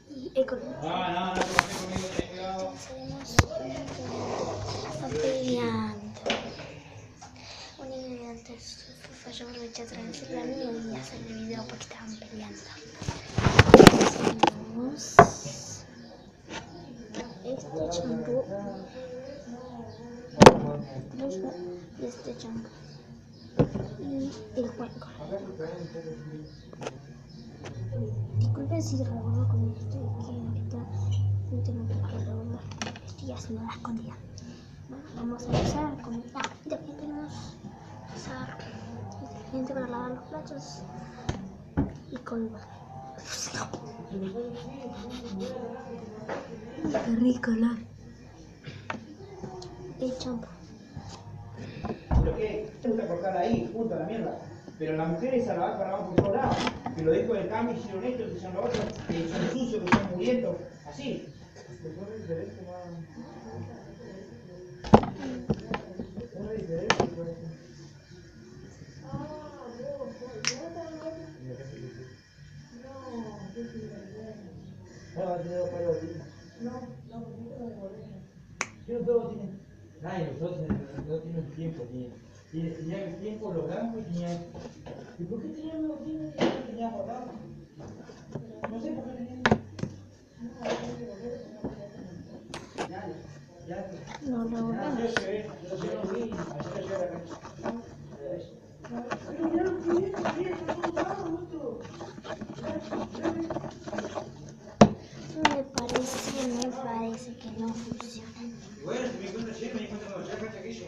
Y económico. No, conmigo, ten cuidado. Están peleando. Un ingrediente falló por echar otra vez el anillo y hacer el video porque estaban peleando. Hacemos este champú y este champú y el cuenco. Disculpen si grabo con esto y que ahorita no tengo que grabarlo. Estoy haciendo la escondida. Bueno, vamos a empezar con el también tenemos que usar detergente para lavar los platos y color. Qué rico, ¿no? El champú. ¿Pero qué? Me gusta cortar ahí, punto a la mierda. Pero las mujeres a lavar para abajo por todos lados. Que lo dejo del cambio, hicieron esto, hicieron lo otro, que son sucios, que son muriendo. Así. Yo todo tiene. Ay, no tienen tiempo, tenía el tiempo, lo blanco y tenía. ¿Y por qué tenía los tiempos y no tenía guardado? No sé por qué tenía. Ya. No lo borramos. Yo lo vi, ayer llegué a la cancha. Pero mirá lo que es, está todo usado, mucho. Me parece que no funciona. Bueno, si me encuentro ayer, me di cuenta cuando ya cancha aquello.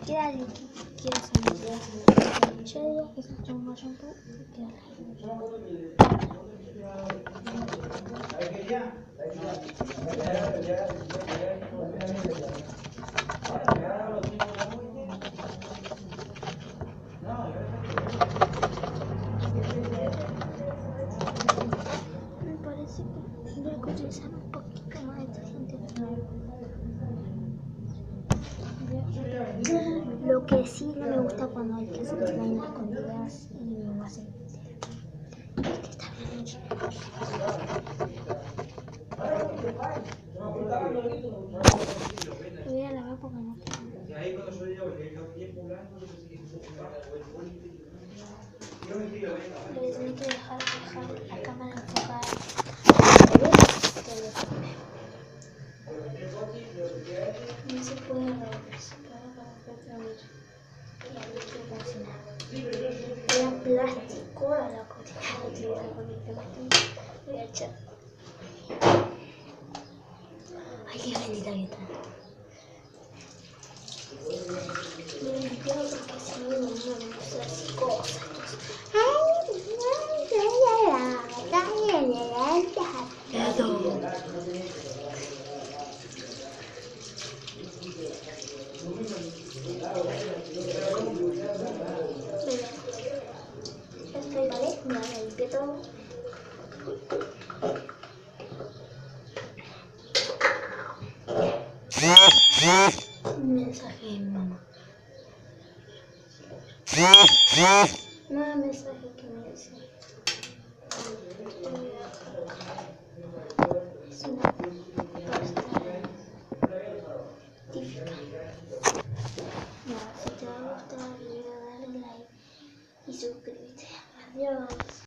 ¿Qué alguien que quiera saber? Yo diría que se toma shampoo y queda ¿Sabes qué día? Me parece que tendría que utilizar un poquito más de detergente. Lo que sí no me gusta cuando hay que hacer vainas escondidas y no hacen entero. Este está bien hecho. Voy a lavar porque no quiero. Y ahí cuando yo digo que el tiempo blanco, yo pensé que se ocupaba Le voy a tener que dejar la cámara enfocada. No se puede reversificar para ver y hay que cocinar. Era plástico a la cocina utilizar con el plástico. Voy a echar. Ay, qué bendita que está. Me limpió porque si no, no me gusta así cosas. Estoy vale, me limpié todo. Un mensaje de mi mamá. No, un mensaje que me dice. Es una pasta típica. Si te va a gustar el video, dale like y suscríbete. Adiós.